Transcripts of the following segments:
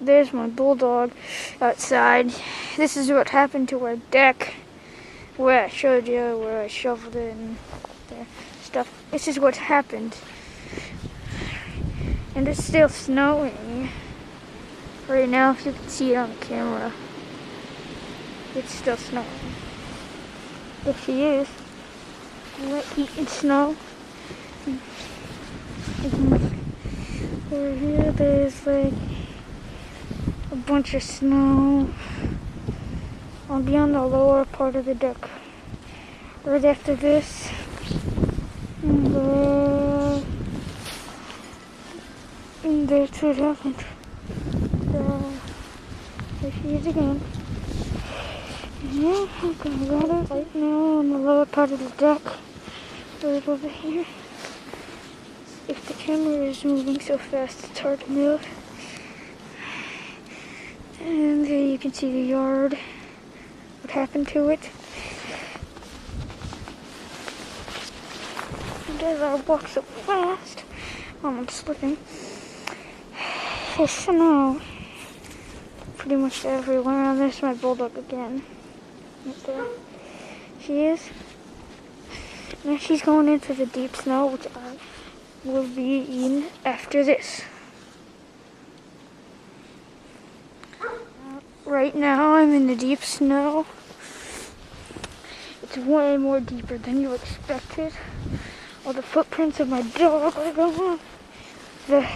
there's my bulldog outside. This is what happened to our deck, where I showed you, where I shoveled it and stuff. This is what happened. And it's still snowing right now, if you can see it on the camera. It's still snowing. There she is. Eating snow. Over here there's like a bunch of snow. I'll be on the lower part of the deck right after this. And that's what happened. There she is again. Yeah, I'm gonna run it right now on the lower part of the deck. Right over here. If the camera is moving so fast, it's hard to move. And there you can see the yard. What happened to it. And as I walk so fast, I'm slipping. There's snow pretty much everywhere. And there's my bulldog again. Right there. She is. Now she's going into the deep snow, which I will be in after this. Right now I'm in the deep snow. It's way more deeper than you expected. All the footprints of my dog are gone. The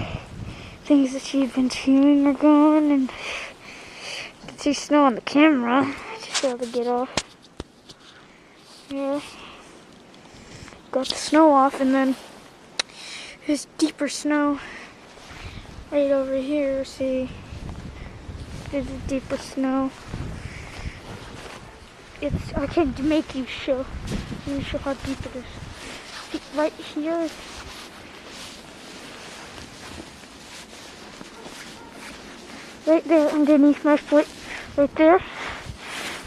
things that she's been chewing are gone, and you can see snow on the camera. I just have to get off. Yeah. Got the snow off, and then there's deeper snow right over here. See, there's a deeper snow. I can make you show. Let me show how deep it is. See, right here. Right there underneath my foot. Right there.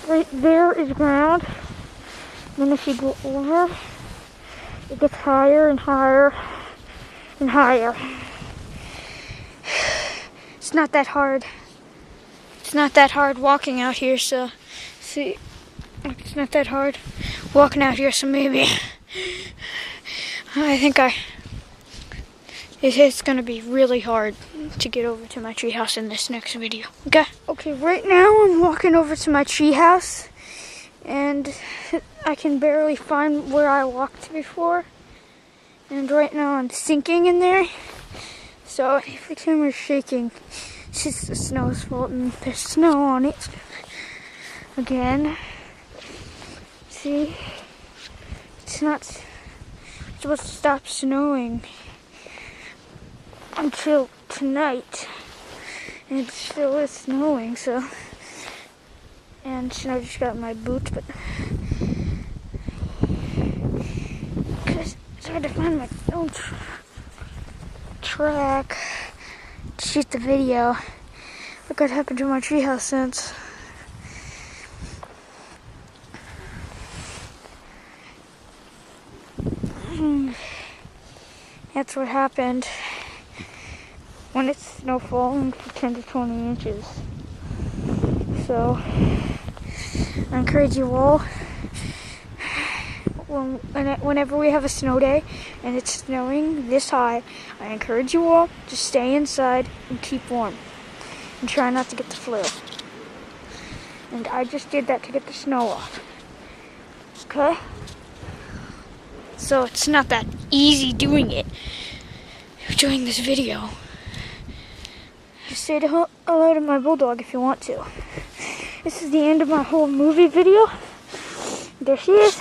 Right there is ground. Then if you go over, it gets higher and higher and higher. It's not that hard. It's not that hard walking out here, so see, it's not that hard walking out here, so maybe I think it's gonna be really hard to get over to my treehouse in this next video. Okay, right now I'm walking over to my treehouse, and I can barely find where I walked before. And right now I'm sinking in there. So if the camera's shaking, it's just the snow's fault, and there's snow on it. Again. See? It's not supposed to stop snowing until tonight. And it still is snowing, so. And snow just got in my boots, but it's hard to find my own track to shoot the video. Look what happened to my treehouse since. That's what happened when it's snowfalling for 10 to 20 inches. So I encourage you all, whenever we have a snow day and it's snowing this high, I encourage you all to stay inside and keep warm and try not to get the flu. And I just did that to get the snow off. Okay? So it's not that easy doing this video. Just say hello to my bulldog if you want to. This is the end of my whole movie video. There she is.